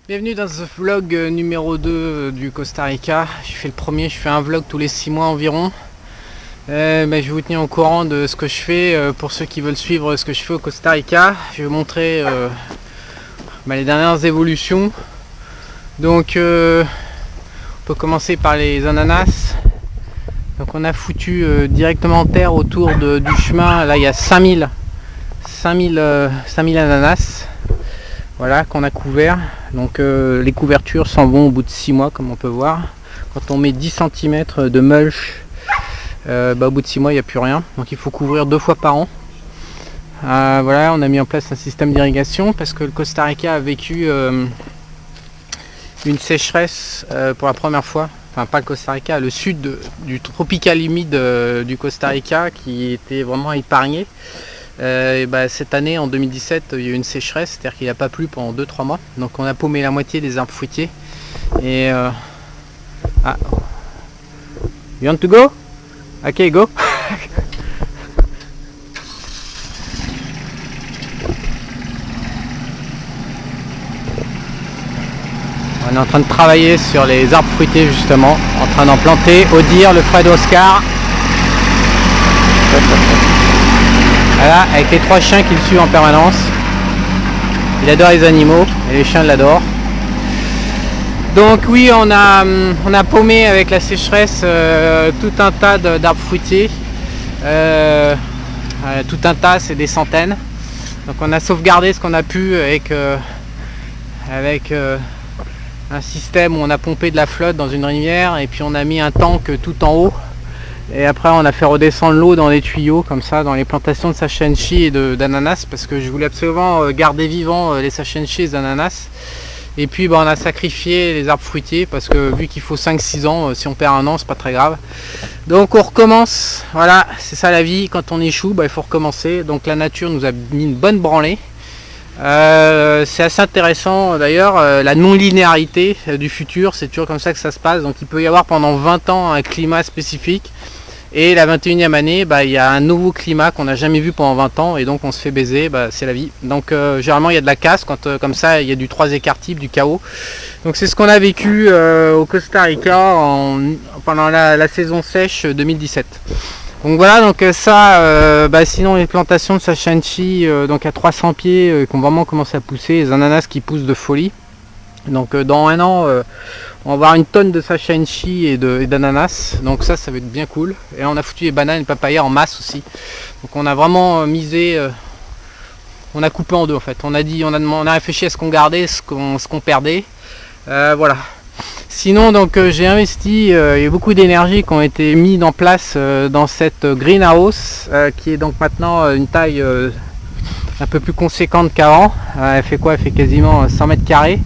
Bienvenue dans ce vlog numéro 2 du Costa Rica. J'ai fait le premier, je fais un vlog tous les 6 mois environ. Je vais vous tenir au courant de ce que je fais pour ceux qui veulent suivre ce que je fais au Costa Rica. Je vais vous montrer les dernières évolutions. Donc on peut commencer par les ananas. Donc on a foutu directement en terre autour du chemin. Là il y a 5000 ananas. Voilà, qu'on a couvert. Donc les couvertures s'en vont au bout de 6 mois, comme on peut voir. Quand on met 10 cm de mulch, au bout de 6 mois il n'y a plus rien. Donc il faut couvrir 2 fois par an. Voilà, on a mis en place un système d'irrigation parce que le Costa Rica a vécu une sécheresse pour la première fois. Enfin pas le Costa Rica, le sud du tropical humide du Costa Rica qui était vraiment épargné. Cette année en 2017 il y a eu une sécheresse, c'est-à-dire qu'il n'a pas plu pendant 2-3 mois, donc on a paumé la moitié des arbres fruitiers et you want to go? Ok, go. On est en train de travailler sur les arbres fruitiers justement, en train d'en planter. Odir, le frère d'Oscar. Voilà, avec les 3 chiens qui le suivent en permanence. Il adore les animaux et les chiens l'adorent. Donc oui, on a paumé avec la sécheresse tout un tas d'arbres fruitiers. Tout un tas, c'est des centaines. Donc on a sauvegardé ce qu'on a pu avec un système où on a pompé de la flotte dans une rivière et puis on a mis un tank tout en haut. Et après on a fait redescendre l'eau dans les tuyaux comme ça dans les plantations de sachenchi et d'ananas parce que je voulais absolument garder vivants les sachenchi et les ananas. Et puis on a sacrifié les arbres fruitiers parce que vu qu'il faut 5-6 ans, si on perd un an c'est pas très grave. Donc on recommence, voilà, c'est ça la vie, quand on échoue il faut recommencer. Donc la nature nous a mis une bonne branlée. C'est assez intéressant d'ailleurs, la non-linéarité du futur, c'est toujours comme ça que ça se passe. Donc il peut y avoir pendant 20 ans un climat spécifique et la 21e année il y a un nouveau climat qu'on n'a jamais vu pendant 20 ans et donc on se fait baiser, c'est la vie. Donc généralement il y a de la casse quand comme ça il y a du 3 écarts type, du chaos. Donc c'est ce qu'on a vécu au Costa Rica pendant la saison sèche 2017. Donc voilà, donc ça, sinon les plantations de sachenchi donc à 300 pieds qui ont vraiment commencé à pousser, les ananas qui poussent de folie. Donc dans un an, on va avoir une tonne de sachenchi et d'ananas, donc ça va être bien cool. Et on a foutu les bananes et les papayas en masse aussi. Donc on a vraiment misé, on a coupé en deux en fait. On a réfléchi à ce qu'on gardait, ce qu'on perdait. Voilà. Sinon donc j'ai investi, il y a beaucoup d'énergie qui ont été mis en place dans cette greenhouse qui est donc maintenant une taille un peu plus conséquente qu'avant. Elle fait quoi? Elle fait quasiment 100 mètres carrés.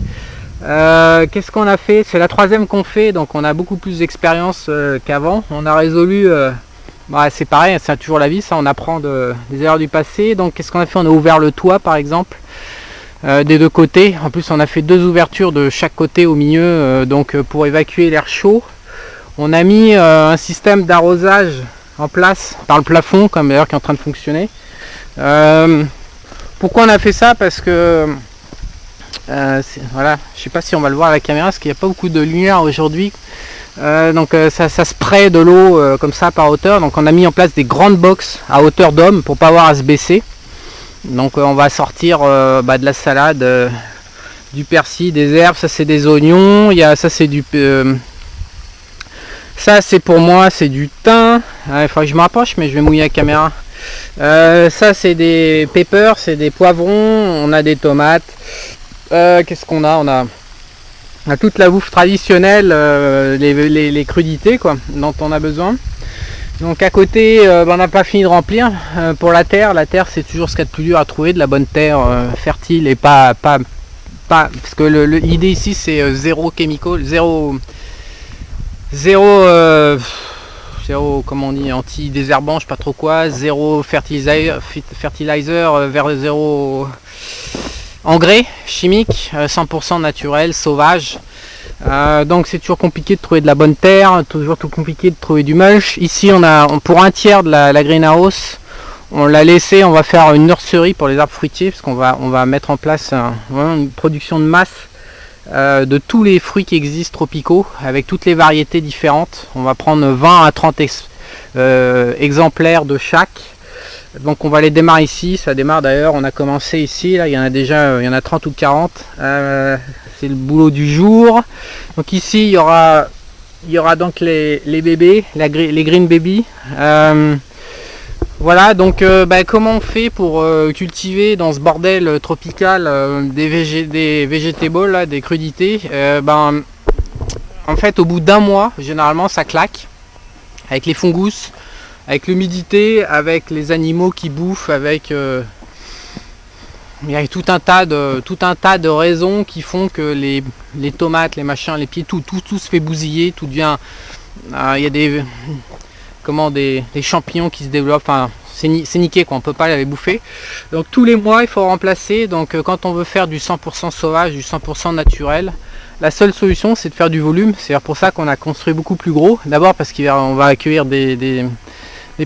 Qu'est-ce qu'on a fait? C'est la 3e qu'on fait, donc on a beaucoup plus d'expérience qu'avant. On a résolu, c'est pareil, c'est toujours la vie, ça, on apprend des erreurs du passé. Donc qu'est-ce qu'on a fait? On a ouvert le toit par exemple. Des deux côtés. En plus on a fait 2 ouvertures de chaque côté au milieu pour évacuer l'air chaud. On a mis un système d'arrosage en place par le plafond, comme d'ailleurs qui est en train de fonctionner. Pourquoi on a fait ça? Parce que voilà, je sais pas si on va le voir à la caméra parce qu'il n'y a pas beaucoup de lumière aujourd'hui. Ça spraye de l'eau comme ça par hauteur. Donc on a mis en place des grandes boxes à hauteur d'homme pour pas avoir à se baisser. Donc on va sortir de la salade, du persil, des herbes, ça c'est des oignons, ça c'est pour moi, c'est du thym. Il faudrait que je me rapproche mais je vais mouiller la caméra. Ça c'est des peppers, c'est des poivrons, on a des tomates. Qu'est-ce qu'on a? On a toute la bouffe traditionnelle, les crudités quoi, dont on a besoin. Donc à côté, on n'a pas fini de remplir pour la terre. La terre c'est toujours ce qu'il y a de plus dur à trouver, de la bonne terre fertile et pas parce que l'idée ici c'est zéro chemical, zéro comment on dit, anti-désherbant, je sais pas trop quoi, zéro fertilizer vers zéro engrais chimique, 100% naturel, sauvage. Donc c'est toujours compliqué de trouver de la bonne terre, toujours tout compliqué de trouver du mulch. Ici pour un tiers de la greenhouse, on l'a laissé, on va faire une nurserie pour les arbres fruitiers parce qu'on va mettre en place une production de masse de tous les fruits qui existent tropicaux, avec toutes les variétés différentes. On va prendre 20 à 30 exemplaires de chaque. Donc on va les démarrer ici, ça démarre d'ailleurs, on a commencé ici, là il y en a déjà, il y en a 30 ou 40, c'est le boulot du jour. Donc ici il y aura donc les bébés, les green baby. Voilà, donc comment on fait pour cultiver dans ce bordel tropical des vegetables, là, des crudités. En fait au bout d'un mois, généralement ça claque, avec les fungus, avec l'humidité, avec les animaux qui bouffent, avec il y a tout un tas de raisons qui font que les tomates, les machins, les pieds, tout se fait bousiller, tout devient, il y a des champignons qui se développent, enfin c'est niqué quoi, on peut pas les bouffer. Donc tous les mois il faut remplacer. Donc quand on veut faire du 100% sauvage, du 100% naturel, la seule solution c'est de faire du volume. C'est pour ça qu'on a construit beaucoup plus gros. D'abord parce qu'on va accueillir des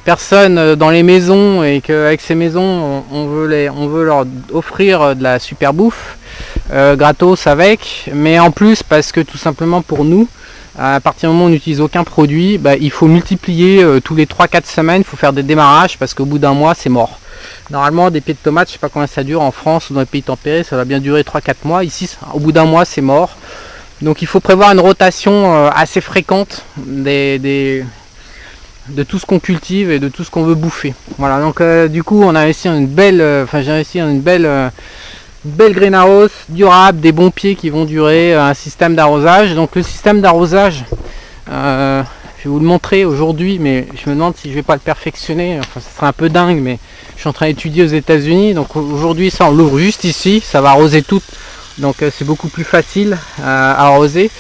personnes dans les maisons, et qu'avec ces maisons on veut leur offrir de la super bouffe gratos avec, mais en plus parce que tout simplement pour nous, à partir du moment où on n'utilise aucun produit, il faut multiplier tous les 3-4 semaines, il faut faire des démarrages parce qu'au bout d'un mois c'est mort. Normalement des pieds de tomates, je sais pas combien ça dure en France ou dans les pays tempérés, ça va bien durer 3-4 mois. Ici au bout d'un mois c'est mort. Donc il faut prévoir une rotation assez fréquente de tout ce qu'on cultive et de tout ce qu'on veut bouffer. Voilà, donc du coup on a investi dans une belle, j'ai investi dans une belle greenhouse durable, des bons pieds qui vont durer, un système d'arrosage. Donc le système d'arrosage, je vais vous le montrer aujourd'hui, mais je me demande si je vais pas le perfectionner. Enfin, ça serait un peu dingue, mais je suis en train d'étudier aux États-Unis. Donc aujourd'hui ça on l'ouvre juste ici, ça va arroser tout. Donc c'est beaucoup plus facile à arroser.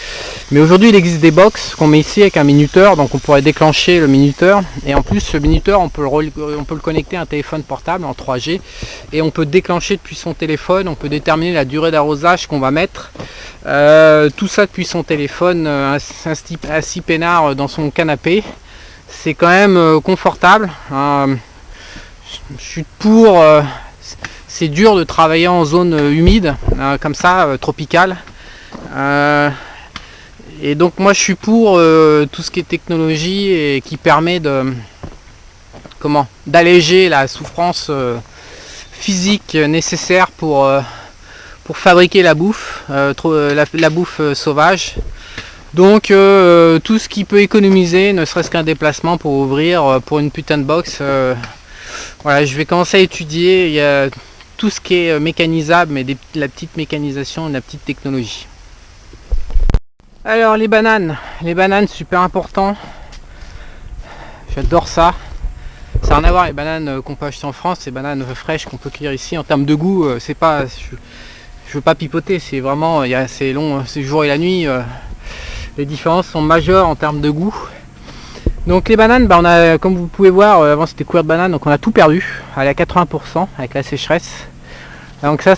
Mais aujourd'hui il existe des box qu'on met ici avec un minuteur, donc on pourrait déclencher le minuteur. Et en plus ce minuteur on peut le connecter à un téléphone portable en 3G, et on peut déclencher depuis son téléphone, on peut déterminer la durée d'arrosage qu'on va mettre. Tout ça depuis son téléphone, assis peinard dans son canapé. C'est quand même confortable. Je suis pour... c'est dur de travailler en zone humide, comme ça, tropicale. Et donc moi je suis pour tout ce qui est technologie et qui permet d'alléger la souffrance physique nécessaire pour fabriquer la bouffe, la bouffe sauvage. Donc tout ce qui peut économiser, ne serait-ce qu'un déplacement pour ouvrir pour une putain de box. Voilà, je vais commencer à étudier. Il y a tout ce qui est mécanisable, mais la petite mécanisation, la petite technologie. Alors les bananes super important. J'adore ça. Ça n'a rien à voir les bananes qu'on peut acheter en France, les bananes fraîches qu'on peut cueillir ici. En termes de goût, c'est pas, je veux pas pipoter, c'est vraiment, c'est long, c'est le jour et la nuit. Les différences sont majeures en termes de goût. Donc les bananes, on a, comme vous pouvez voir, avant c'était couvert de bananes, donc on a tout perdu, à 80% avec la sécheresse. Donc ça,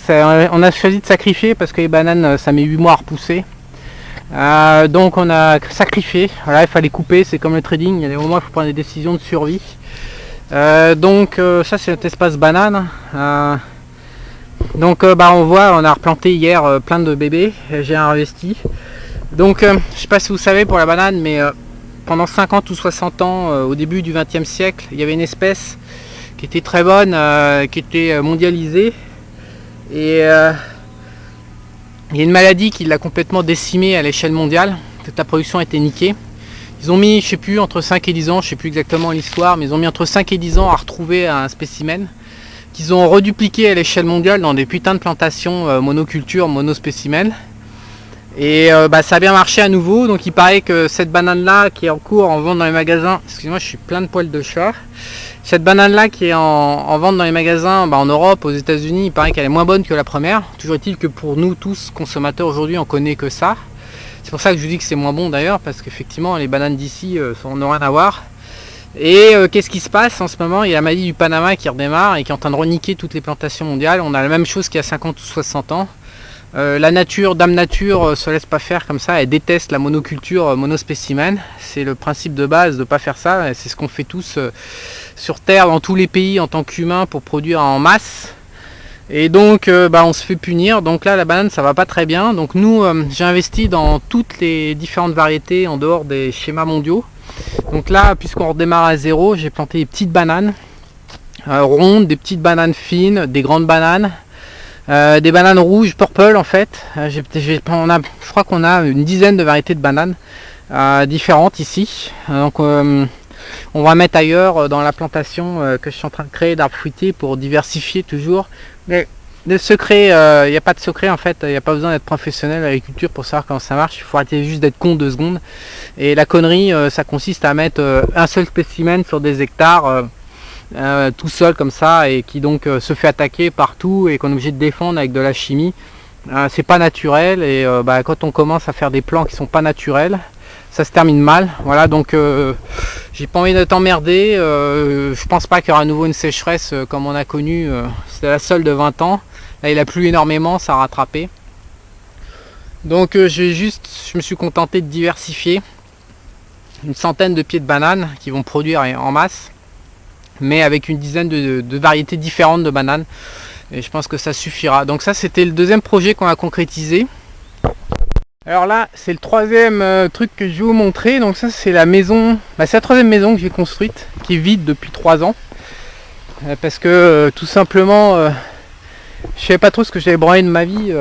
on a choisi de sacrifier parce que les bananes, ça met 8 mois à repousser. Donc on a sacrifié, voilà, il fallait couper, c'est comme le trading, il y a des moments où il faut prendre des décisions de survie. Donc ça c'est notre espace banane. Donc on voit, on a replanté hier plein de bébés, j'ai investi. Donc je sais pas si vous savez pour la banane, mais pendant 50 ou 60 ans, au début du XXe siècle, il y avait une espèce qui était très bonne, qui était mondialisée, et il y a une maladie qui l'a complètement décimée à l'échelle mondiale. Toute la production a été niquée. Ils ont mis, je sais plus, entre 5 et 10 ans, je sais plus exactement l'histoire, mais ils ont mis entre 5 et 10 ans à retrouver un spécimen qu'ils ont redupliqué à l'échelle mondiale dans des putains de plantations monoculture, monospécimens. Et ça a bien marché à nouveau. Donc il paraît que cette banane là qui est en cours en vente dans les magasins, excusez-moi, je suis plein de poils de chat. Cette banane là qui est en vente dans les magasins en Europe, aux États-Unis, il paraît qu'elle est moins bonne que la première. Toujours est-il que pour nous tous consommateurs aujourd'hui, on connaît que ça. C'est pour ça que je vous dis que c'est moins bon d'ailleurs, parce qu'effectivement les bananes d'ici n'ont rien à voir. Et qu'est-ce qui se passe en ce moment? Il y a la maladie du Panama qui redémarre et qui est en train de reniquer toutes les plantations mondiales. On a la même chose qu'il y a 50 ou 60 ans. La nature, Dame Nature, se laisse pas faire comme ça, elle déteste la monoculture monospécimen. C'est le principe de base de pas faire ça, c'est ce qu'on fait tous sur Terre, dans tous les pays en tant qu'humains pour produire en masse. Et donc on se fait punir. Donc là la banane ça va pas très bien. Donc nous j'ai investi dans toutes les différentes variétés en dehors des schémas mondiaux. Donc là puisqu'on redémarre à zéro, j'ai planté des petites bananes rondes, des petites bananes fines, des grandes bananes, des bananes rouges purple en fait. Je crois qu'on a une dizaine de variétés de bananes différentes ici. Donc on va mettre ailleurs dans la plantation que je suis en train de créer d'arbres fruitiers pour diversifier toujours. Mais le secret, il n'y a pas de secret en fait, il n'y a pas besoin d'être professionnel à l'agriculture pour savoir comment ça marche, il faut arrêter juste d'être con 2 secondes. Et la connerie, ça consiste à mettre un seul spécimen sur des hectares tout seul comme ça et qui donc se fait attaquer partout et qu'on est obligé de défendre avec de la chimie. C'est pas naturel et quand on commence à faire des plants qui sont pas naturels, ça se termine mal. Voilà, donc j'ai pas envie de t'emmerder. Je pense pas qu'il y aura à nouveau une sécheresse comme on a connu. C'était la seule de 20 ans. Là il a plu énormément, ça a rattrapé. Donc je me suis contenté de diversifier une centaine de pieds de bananes qui vont produire en masse, mais avec une dizaine de variétés différentes de bananes. Et je pense que ça suffira. Donc ça c'était le deuxième projet qu'on a concrétisé. Alors là c'est le troisième truc que je vais vous montrer. Donc ça c'est la maison, c'est la troisième maison que j'ai construite, qui est vide depuis 3 ans. Parce que tout simplement je savais pas trop ce que j'avais branlé de ma vie.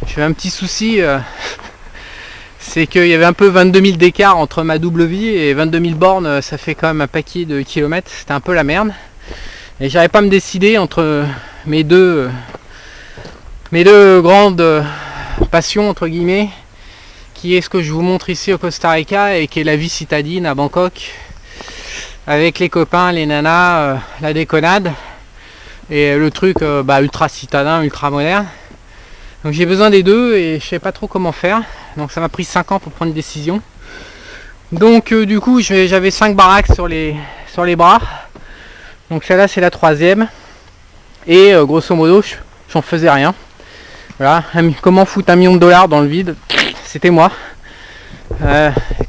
J'avais un petit souci, c'est qu'il y avait un peu 22 000 d'écart entre ma double vie et 22 000 bornes, ça fait quand même un paquet de kilomètres. C'était un peu la merde. Et j'arrivais pas à me décider entre mes deux grandes passion entre guillemets, qui est ce que je vous montre ici au Costa Rica et qui est la vie citadine à Bangkok avec les copains, les nanas, la déconnade et le truc ultra citadin, ultra moderne. Donc j'ai besoin des deux et je sais pas trop comment faire, donc ça m'a pris 5 ans pour prendre une décision. Donc du coup j'avais 5 baraques sur les bras, donc celle-là c'est la troisième et grosso modo j'en faisais rien. Voilà, comment foutre $1 million dans le vide, c'était moi.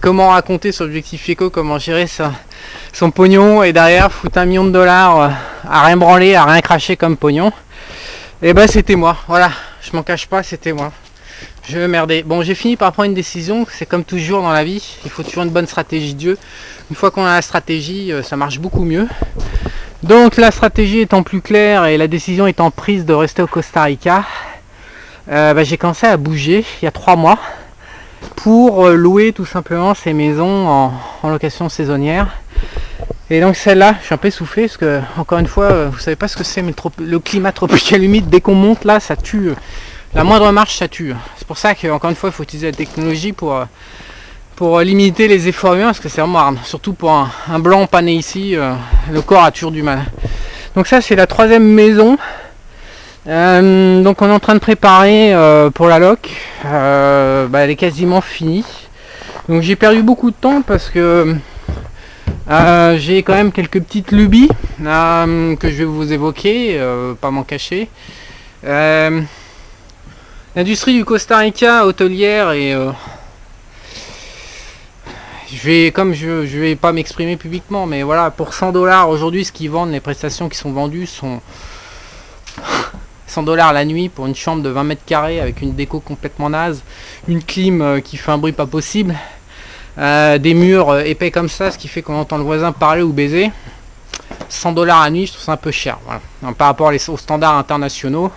Comment raconter sur Objectif Éco, comment gérer son pognon et derrière foutre $1 million à rien branler, à rien cracher comme pognon. Et c'était moi, voilà, je m'en cache pas, c'était moi. Je merdais. Bon, j'ai fini par prendre une décision, c'est comme toujours dans la vie, il faut toujours une bonne stratégie de Dieu. Une fois qu'on a la stratégie, ça marche beaucoup mieux. Donc la stratégie étant plus claire et la décision étant prise de rester au Costa Rica, j'ai commencé à bouger il y a 3 mois pour louer tout simplement ces maisons en location saisonnière. Et donc celle-là, je suis un peu essoufflé parce que encore une fois, vous savez pas ce que c'est, mais le climat tropical humide, dès qu'on monte là, ça tue. La moindre marche, ça tue. C'est pour ça qu'encore une fois, il faut utiliser la technologie pour limiter les efforts humains, parce que c'est vraiment hard. Surtout pour un blanc pas né ici, le corps a toujours du mal. Donc ça, c'est la troisième maison. Donc on est en train de préparer pour la loc. Elle est quasiment finie. Donc j'ai perdu beaucoup de temps parce que j'ai quand même quelques petites lubies que je vais vous évoquer, pas m'en cacher. L'industrie du Costa Rica hôtelière et je vais pas m'exprimer publiquement, mais voilà, pour $100 aujourd'hui, ce qu'ils vendent, les prestations qui sont vendues sont $100 la nuit pour une chambre de 20 mètres carrés avec une déco complètement naze, une clim qui fait un bruit pas possible, des murs épais comme ça, ce qui fait qu'on entend le voisin parler ou baiser. $100 la nuit, je trouve ça un peu cher, voilà. Donc, par rapport aux standards internationaux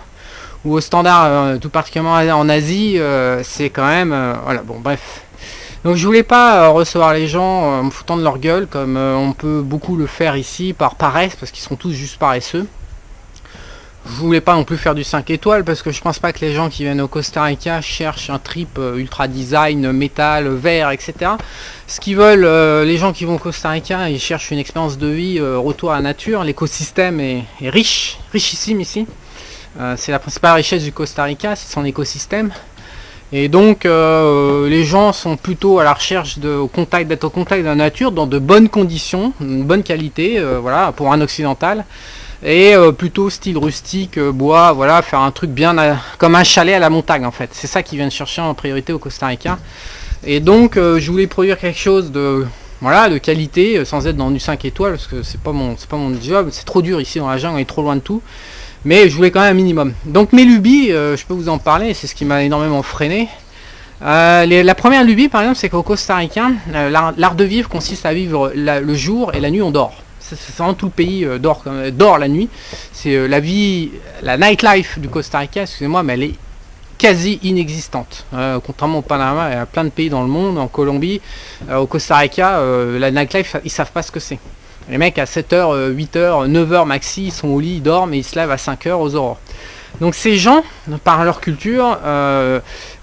ou aux standards tout particulièrement en Asie, c'est quand même voilà, bon bref. Donc je voulais pas recevoir les gens en me foutant de leur gueule comme on peut beaucoup le faire ici par paresse, parce qu'ils sont tous juste paresseux. Je voulais pas non plus faire du 5 étoiles parce que je pense pas que les gens qui viennent au Costa Rica cherchent un trip ultra design, métal, vert, etc. Ce qu'ils veulent, les gens qui vont au Costa Rica, ils cherchent une expérience de vie, retour à la nature. L'écosystème est riche, richissime ici. C'est la principale richesse du Costa Rica, c'est son écosystème. Et donc les gens sont plutôt à la recherche d'être au contact de la nature dans de bonnes conditions, une bonne qualité, voilà, pour un occidental. Et plutôt style rustique, bois, voilà, faire un truc bien comme un chalet à la montagne en fait. C'est ça qu'ils viennent chercher en priorité au Costa Rica. Et donc je voulais produire quelque chose de qualité, sans être dans du 5 étoiles, parce que c'est pas mon job, c'est trop dur ici dans la jungle, on est trop loin de tout. mais je voulais quand même un minimum. Donc mes lubies, je peux vous en parler, c'est ce qui m'a énormément freiné. La première lubie par exemple, c'est qu'au Costa Rica, l'art de vivre consiste à vivre le jour et la nuit on dort. C'est vraiment tout le pays dort la nuit. C'est la vie, la nightlife du Costa Rica, excusez-moi, mais elle est quasi inexistante. Contrairement au Panama, il y a plein de pays dans le monde, en Colombie, au Costa Rica, la nightlife, ils savent pas ce que c'est. Les mecs à 7h, 8h, 9h maxi, ils sont au lit, ils dorment et ils se lèvent à 5h aux aurores. Donc ces gens, par leur culture,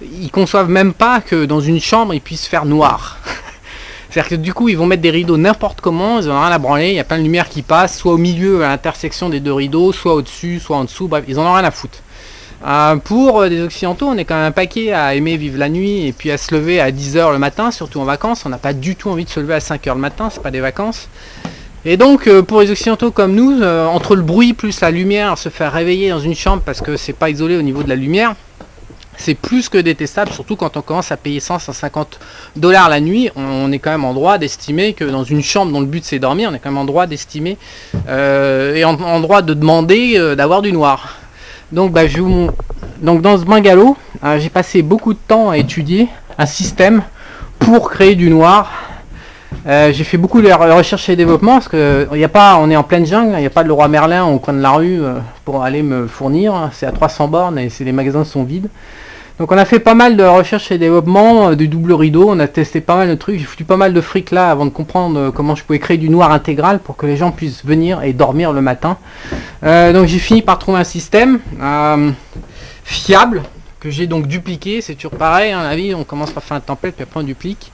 ils conçoivent même pas que dans une chambre ils puissent faire noir. C'est-à-dire que du coup ils vont mettre des rideaux n'importe comment, ils en ont rien à branler, il y a plein de lumière qui passe, soit au milieu à l'intersection des deux rideaux, soit au-dessus, soit en dessous, bref, ils en ont rien à foutre. Pour des occidentaux, on est quand même un paquet à aimer vivre la nuit et puis à se lever à 10h le matin, surtout en vacances, on n'a pas du tout envie de se lever à 5h le matin, c'est pas des vacances. Et donc pour les occidentaux comme nous, entre le bruit plus la lumière, se faire réveiller dans une chambre parce que c'est pas isolé au niveau de la lumière, c'est plus que détestable, surtout quand on commence à payer 100-150$ la nuit. On est quand même en droit d'estimer que dans une chambre dont le but c'est dormir, on est quand même en droit d'estimer et en droit de demander d'avoir du noir. Donc, donc dans ce bungalow, j'ai passé beaucoup de temps à étudier un système pour créer du noir. J'ai fait beaucoup de recherche et développement parce que on est en pleine jungle, il n'y a pas de Leroy Merlin au coin de la rue pour aller me fournir. C'est à 300 bornes et les magasins sont vides. Donc on a fait pas mal de recherche et développement, du double rideau, on a testé pas mal de trucs, j'ai foutu pas mal de fric là avant de comprendre comment je pouvais créer du noir intégral pour que les gens puissent venir et dormir le matin. Donc j'ai fini par trouver un système fiable, que j'ai donc dupliqué, c'est toujours pareil, hein, la vie, on commence par faire une tempête puis après on duplique.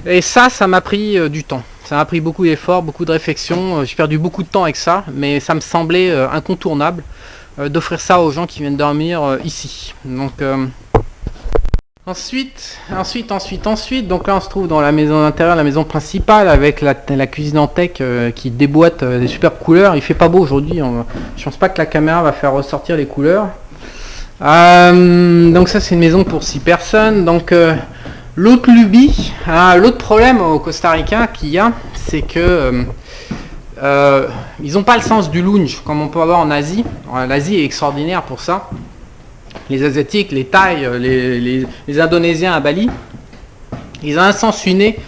Et ça m'a pris du temps, ça m'a pris beaucoup d'efforts, beaucoup de réflexion, j'ai perdu beaucoup de temps avec ça, mais ça me semblait incontournable d'offrir ça aux gens qui viennent dormir ici. Donc ensuite, donc là on se trouve dans la maison intérieure, la maison principale avec la cuisine en tech qui déboîte des superbes couleurs. Il fait pas beau aujourd'hui, je pense pas que la caméra va faire ressortir les couleurs. Donc ça c'est une maison pour 6 personnes. Donc l'autre lubie, l'autre problème au Costa Rica qu'il y a, c'est que ils n'ont pas le sens du lounge comme on peut avoir en Asie. L'Asie est extraordinaire pour ça. Les Asiatiques, les Thaïs, les Indonésiens à Bali, ils ont un sens inné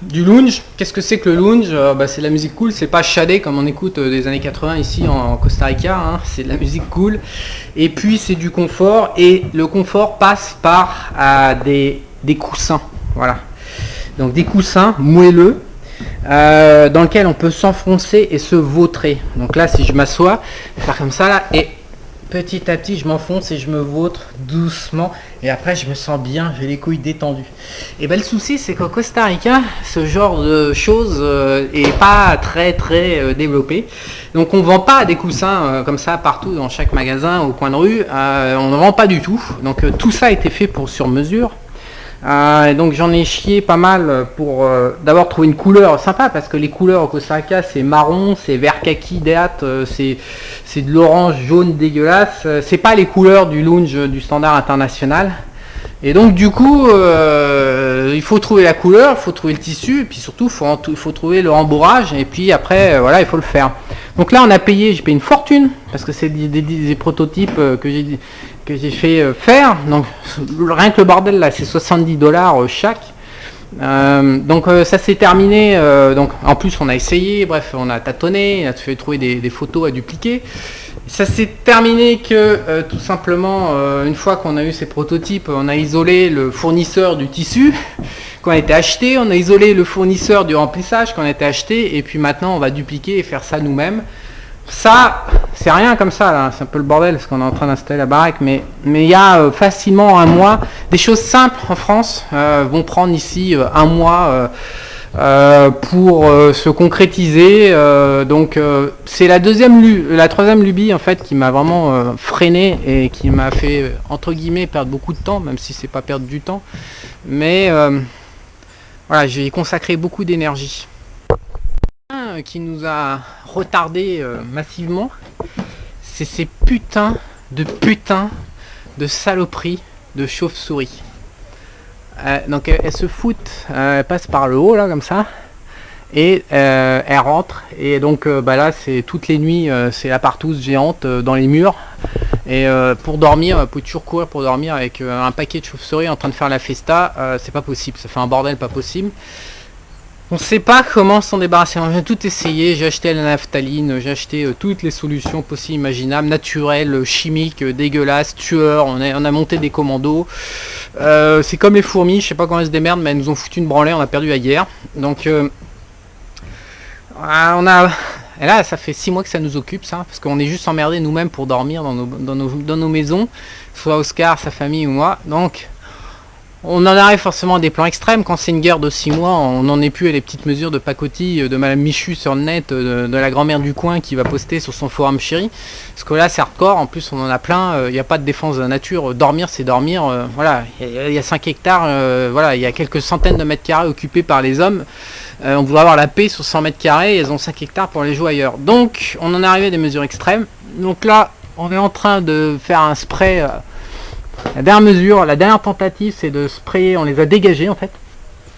du lounge. Qu'est-ce que c'est que le lounge? C'est de la musique cool, c'est pas shadé comme on écoute des années 80 ici en Costa Rica, hein. C'est de la musique cool. Et puis c'est du confort, et le confort passe par des coussins. Voilà. Donc des coussins moelleux. Dans lequel on peut s'enfoncer et se vautrer. Donc là si je m'assois, je vais faire comme ça là, et petit à petit je m'enfonce et je me vautre doucement, et après je me sens bien, j'ai les couilles détendues. Et le souci c'est qu'au Costa Rica ce genre de choses est pas très développé. Donc on vend pas des coussins comme ça partout dans chaque magasin au coin de rue, on ne vend pas du tout. Donc tout ça a été fait sur mesure. Et donc j'en ai chié pas mal pour d'abord trouver une couleur sympa, parce que les couleurs au Costa Rica c'est marron, c'est vert kaki date, c'est de l'orange jaune dégueulasse, c'est pas les couleurs du lounge du standard international. Et donc du coup il faut trouver la couleur, il faut trouver le tissu, et puis surtout il faut trouver le rembourrage, et puis après voilà, il faut le faire. Donc là j'ai payé une fortune parce que c'est des prototypes que j'ai fait faire. Donc rien que le bordel là c'est 70$ chaque. Donc ça s'est terminé, donc en plus on a essayé, bref on a tâtonné, on a fait trouver des photos à dupliquer. Ça s'est terminé que tout simplement une fois qu'on a eu ces prototypes, on a isolé le fournisseur du tissu qu'on a été acheté, on a isolé le fournisseur du remplissage qu'on a été acheté, et puis maintenant on va dupliquer et faire ça nous-mêmes. Ça c'est rien comme ça là, c'est un peu le bordel parce qu'on est en train d'installer la baraque, mais il y a facilement un mois. Des choses simples en France vont prendre ici un mois pour se concrétiser. Donc c'est la troisième lubie en fait qui m'a vraiment freiné et qui m'a fait entre guillemets perdre beaucoup de temps, même si c'est pas perdre du temps, mais voilà, j'ai consacré beaucoup d'énergie. Qui nous a retardé massivement, c'est ces putains de saloperies de chauves-souris. Donc elles se foutent, elles passent par le haut là comme ça, et elle rentre, et donc bah là c'est toutes les nuits, c'est la partouze géante dans les murs, et pour dormir, vous pouvez toujours courir pour dormir avec un paquet de chauves-souris en train de faire la festa, c'est pas possible, ça fait un bordel pas possible. On sait pas comment s'en débarrasser. J'ai tout essayé, j'ai acheté la naphtaline, j'ai acheté toutes les solutions possibles, imaginables, naturelles, chimiques, dégueulasses, tueurs, on a monté des commandos. C'est comme les fourmis, je sais pas comment elles se démerdent, mais elles nous ont foutu une branlée, on a perdu la guerre. Donc on a... Et là ça fait 6 mois que ça nous occupe ça, parce qu'on est juste emmerdés nous-mêmes pour dormir dans nos maisons, soit Oscar, sa famille ou moi. Donc on en arrive forcément à des plans extrêmes. Quand c'est une guerre de 6 mois, on n'en est plus à les petites mesures de pacotille de Madame Michu sur le net, de la grand-mère du coin qui va poster sur son forum chéri. Parce que là c'est hardcore, en plus on en a plein, il n'y a pas de défense de la nature. Dormir c'est dormir, voilà, il y a 5 hectares, voilà, il y a quelques centaines de mètres carrés occupés par les hommes. On voudrait avoir la paix sur 100 mètres carrés, ils ont 5 hectares pour les jouer ailleurs. Donc on en est arrivé à des mesures extrêmes. Donc là on est en train de faire un spray. La dernière mesure, la dernière tentative, c'est de sprayer, on les a dégagés en fait.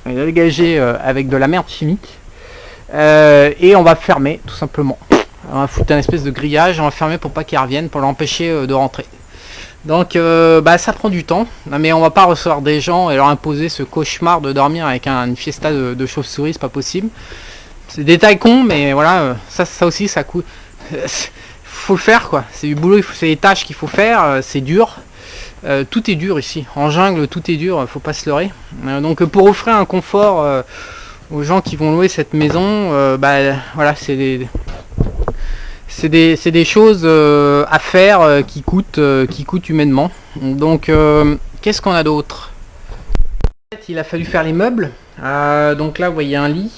On les a dégagés avec de la merde chimique. Et on va fermer, tout simplement. On va foutre un espèce de grillage, on va fermer pour pas qu'ils reviennent, pour l'empêcher de rentrer. Donc bah, ça prend du temps, mais on va pas recevoir des gens et leur imposer ce cauchemar de dormir avec une fiesta de chauves-souris, c'est pas possible. C'est des détails cons, mais voilà, ça aussi ça coûte. Faut le faire quoi, c'est du boulot, c'est des tâches qu'il faut faire, c'est dur. Tout est dur ici, en jungle tout est dur, faut pas se leurrer. Donc pour offrir un confort aux gens qui vont louer cette maison, bah voilà, c'est des choses à faire qui coûtent humainement. Donc qu'est-ce qu'on a d'autre? Il a fallu faire les meubles. Donc là vous voyez un lit.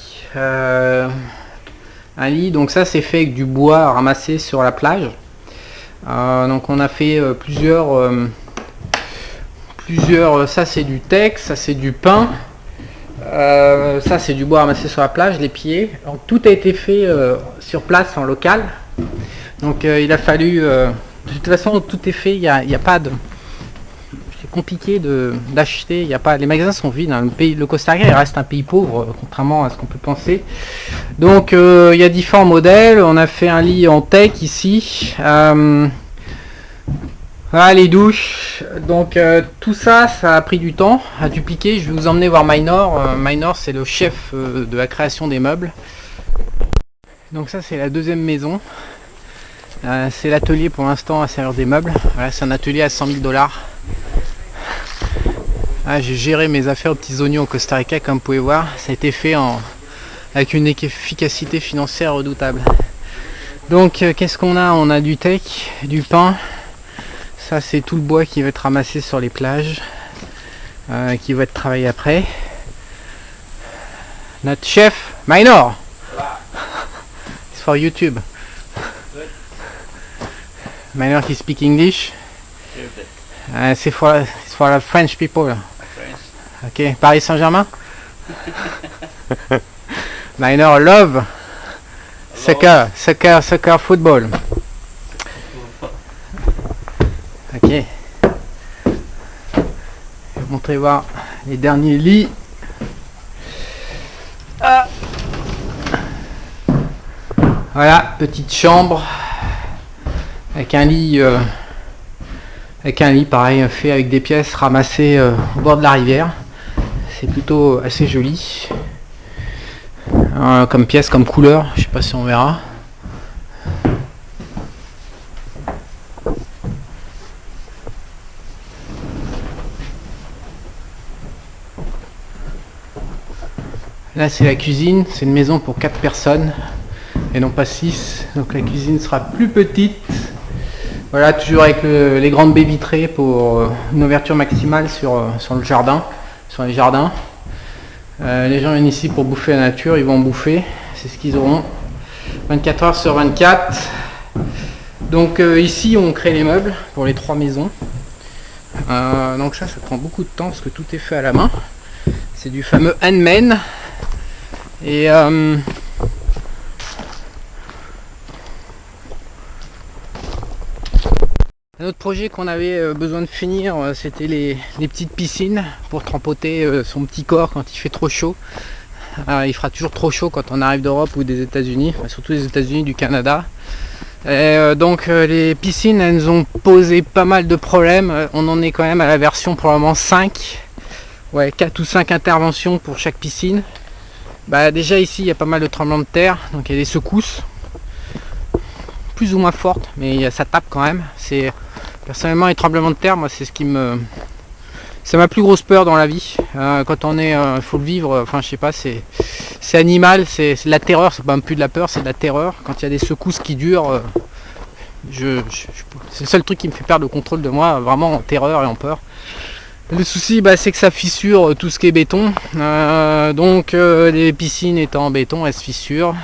Donc ça c'est fait avec du bois ramassé sur la plage. Donc on a fait plusieurs, ça c'est du tex, ça c'est du pin, ça c'est du bois ramassé sur la plage, les pieds. Donc tout a été fait sur place en local. Donc il a fallu, de toute façon tout est fait, il y a pas de... C'est compliqué d'acheter, il y a pas, les magasins sont vides, hein. Le Costa Rica il reste un pays pauvre, contrairement à ce qu'on peut penser. Donc il y a différents modèles, on a fait un lit en teck ici. Voilà les douches, donc tout ça a pris du temps à dupliquer. Je vais vous emmener voir Minor. Minor c'est le chef de la création des meubles. Donc ça c'est la deuxième maison. C'est l'atelier pour l'instant à servir des meubles. Voilà, c'est un atelier à 100 000 $. J'ai géré mes affaires aux petits oignons au Costa Rica comme vous pouvez voir. Ça a été fait avec une efficacité financière redoutable. Donc qu'est-ce qu'on a? On a du teck, du pin. Ça c'est tout le bois qui va être ramassé sur les plages, qui va être travaillé après. Notre chef, Minor, it's for YouTube. Minor qui speak English. C'est for the French people. Ok, Paris Saint-Germain. Minor love soccer football. Ok. Je vais vous montrer voir les derniers lits. Voilà, petite chambre avec un lit pareil fait avec des pièces ramassées au bord de la rivière. C'est plutôt assez joli comme pièce, comme couleur. Je sais pas si on verra. Là c'est la cuisine, c'est une maison pour 4 personnes et non pas 6, donc la cuisine sera plus petite. Voilà, toujours avec les grandes baies vitrées pour une ouverture maximale sur le jardin, sur les jardins. Les gens viennent ici pour bouffer la nature, ils vont bouffer, c'est ce qu'ils auront 24 heures sur 24. Donc ici on crée les meubles pour les 3 maisons. Donc ça prend beaucoup de temps parce que tout est fait à la main. C'est du fameux handmade. Et un autre projet qu'on avait besoin de finir, c'était les petites piscines pour trempoter son petit corps quand il fait trop chaud. Il fera toujours trop chaud quand on arrive d'Europe ou des États-Unis, enfin, surtout des États-Unis, du Canada. Donc les piscines, elles nous ont posé pas mal de problèmes. On en est quand même à la version probablement 5. Ouais, 4 ou 5 interventions pour chaque piscine. Déjà ici, il y a pas mal de tremblements de terre, donc il y a des secousses. Plus ou moins fortes, mais ça tape quand même. Personnellement, les tremblements de terre, moi, c'est c'est ma plus grosse peur dans la vie. Quand on est, faut le vivre. Enfin, je sais pas, c'est animal, c'est de la terreur. C'est pas même plus de la peur, c'est de la terreur. Quand il y a des secousses qui durent, c'est le seul truc qui me fait perdre le contrôle de moi, vraiment en terreur et en peur. Le souci, c'est que ça fissure tout ce qui est béton. Donc, les piscines étant en béton, elles se fissurent.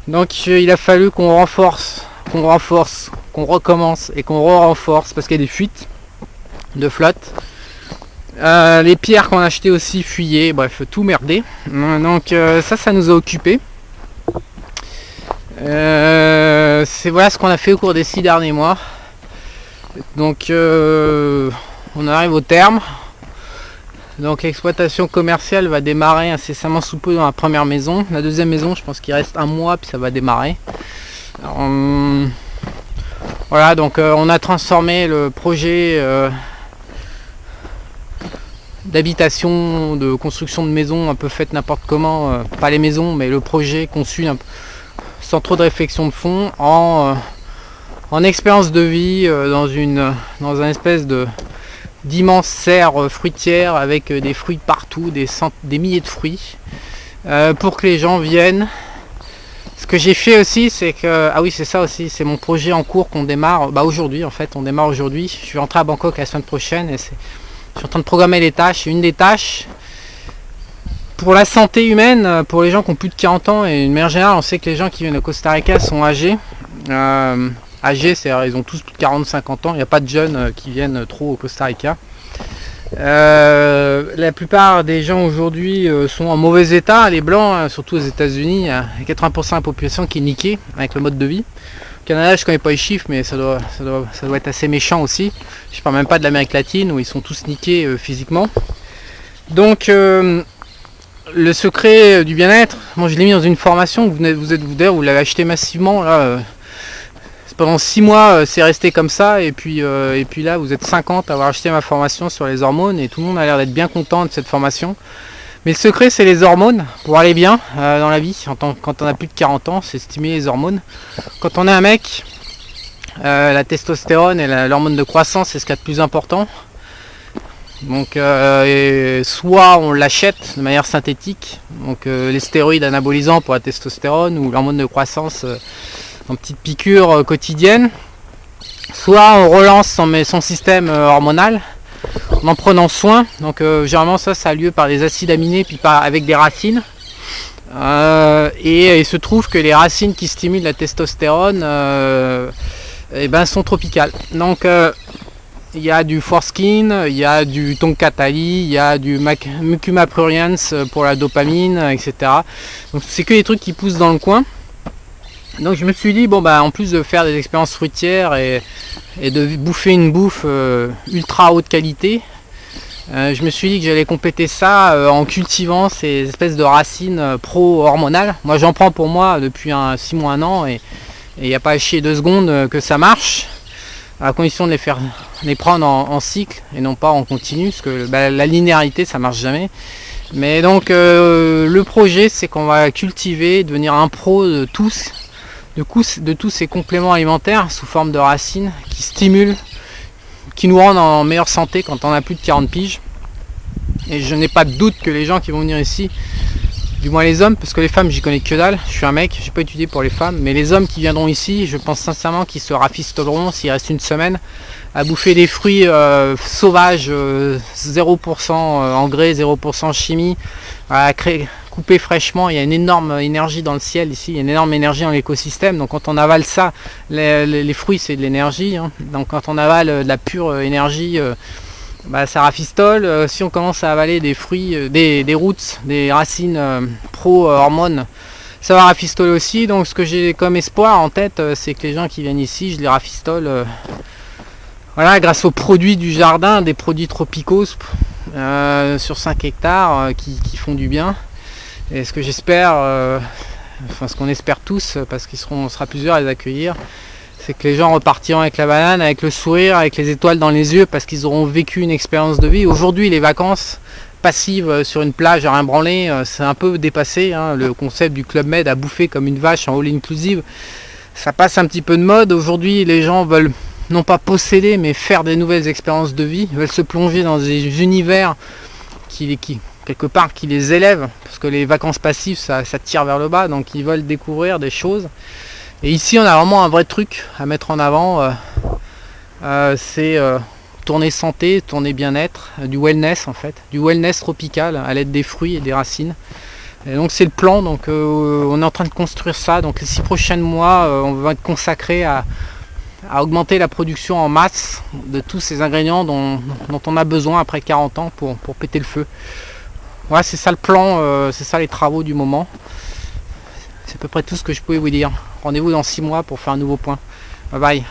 Donc il a fallu qu'on renforce, qu'on recommence et qu'on renforce parce qu'il y a des fuites de flotte. Les pierres qu'on a achetées aussi fuyaient, bref, tout merdé. Donc ça nous a occupé. C'est voilà ce qu'on a fait au cours des 6 derniers mois. Donc on arrive au terme. Donc l'exploitation commerciale va démarrer incessamment sous peu dans la première maison. La deuxième maison, je pense qu'il reste un mois puis ça va démarrer. Alors, voilà, donc on a transformé le projet d'habitation, de construction de maisons un peu faite n'importe comment, pas les maisons mais le projet conçu sans trop de réflexion de fond en expérience de vie dans un espèce d'immense serre fruitière avec des fruits partout, des milliers de fruits, pour que les gens viennent. Ce que j'ai fait aussi, c'est que, ah oui c'est ça aussi, c'est mon projet en cours qu'on démarre, aujourd'hui en fait, on démarre aujourd'hui. Je suis rentré à Bangkok la semaine prochaine et je suis en train de programmer les tâches. Une des tâches pour la santé humaine, pour les gens qui ont plus de 40 ans, et une manière générale, on sait que les gens qui viennent au Costa Rica sont âgés. Âgés, c'est-à-dire ils ont tous plus de 40-50 ans, il n'y a pas de jeunes qui viennent trop au Costa Rica. La plupart des gens aujourd'hui sont en mauvais état, les blancs, surtout aux États-Unis, il y a 80% de la population qui est niquée avec le mode de vie. Au Canada, je connais pas les chiffres, mais ça doit être assez méchant aussi. Je parle même pas de l'Amérique latine où ils sont tous niqués physiquement. Donc le secret du bien-être, moi je l'ai mis dans une formation, vous l'avez acheté massivement là. Pendant 6 mois c'est resté comme ça et puis là vous êtes 50 à avoir acheté ma formation sur les hormones et tout le monde a l'air d'être bien content de cette formation. Mais le secret c'est les hormones pour aller bien dans la vie. Quand on a plus de 40 ans, c'est stimuler les hormones. Quand on est un mec, la testostérone et l'hormone de croissance c'est ce qu'il y a de plus important. Donc soit on l'achète de manière synthétique, donc les stéroïdes anabolisants pour la testostérone ou l'hormone de croissance en petites piqûres quotidiennes, soit on relance son système hormonal en prenant soin. Donc généralement ça a lieu par des acides aminés puis avec des racines. Et il se trouve que les racines qui stimulent la testostérone sont tropicales. Donc il y a du foreskin, il y a du tonkatali, il y a du mucuma pruriens pour la dopamine, etc. Donc c'est que des trucs qui poussent dans le coin. Donc je me suis dit, en plus de faire des expériences fruitières et de bouffer une bouffe ultra haute qualité, je me suis dit que j'allais compléter ça en cultivant ces espèces de racines pro-hormonales. Moi j'en prends pour moi depuis 6 mois, 1 an, et il n'y a pas à chier 2 secondes que ça marche, à condition de les prendre en cycle et non pas en continu, parce que la linéarité ça marche jamais. Mais donc le projet c'est qu'on va cultiver, devenir un pro de tous ces compléments alimentaires sous forme de racines qui stimulent, qui nous rendent en meilleure santé quand on a plus de 40 piges. Et je n'ai pas de doute que les gens qui vont venir ici, du moins les hommes, parce que les femmes j'y connais que dalle, je suis un mec, j'ai pas étudié pour les femmes, mais les hommes qui viendront ici, je pense sincèrement qu'ils se rafistoleront s'il reste une semaine à bouffer des fruits sauvages, 0% engrais, 0% chimie, à couper fraîchement. Il y a une énorme énergie dans le ciel ici, il y a une énorme énergie dans l'écosystème, donc quand on avale ça, les fruits c'est de l'énergie, hein. Donc quand on avale de la pure énergie, ça rafistole. Si on commence à avaler des fruits, des roots, des racines pro-hormones, ça va rafistoler aussi. Donc ce que j'ai comme espoir en tête, c'est que les gens qui viennent ici, je les rafistole grâce aux produits du jardin, des produits tropicaux sur 5 hectares qui font du bien. Et ce que j'espère, enfin ce qu'on espère tous, parce on sera plusieurs à les accueillir, c'est que les gens repartiront avec la banane, avec le sourire, avec les étoiles dans les yeux, parce qu'ils auront vécu une expérience de vie. Aujourd'hui, les vacances passives sur une plage à rien branler, c'est un peu dépassé, hein. Le concept du Club Med à bouffer comme une vache en all inclusive, ça passe un petit peu de mode. Aujourd'hui, les gens veulent non pas posséder, mais faire des nouvelles expériences de vie, ils veulent se plonger dans des univers qui quelque part qui les élèvent, parce que les vacances passives ça tire vers le bas, donc ils veulent découvrir des choses. Et ici on a vraiment un vrai truc à mettre en avant, c'est tourner santé, tourner bien-être, du wellness en fait, du wellness tropical à l'aide des fruits et des racines. Et donc c'est le plan, donc on est en train de construire ça, donc les 6 prochains mois on va être consacré à augmenter la production en masse de tous ces ingrédients dont on a besoin après 40 ans pour péter le feu. Voilà, c'est ça le plan, c'est ça les travaux du moment. C'est à peu près tout ce que je pouvais vous dire. Rendez-vous dans 6 mois pour faire un nouveau point. Bye bye.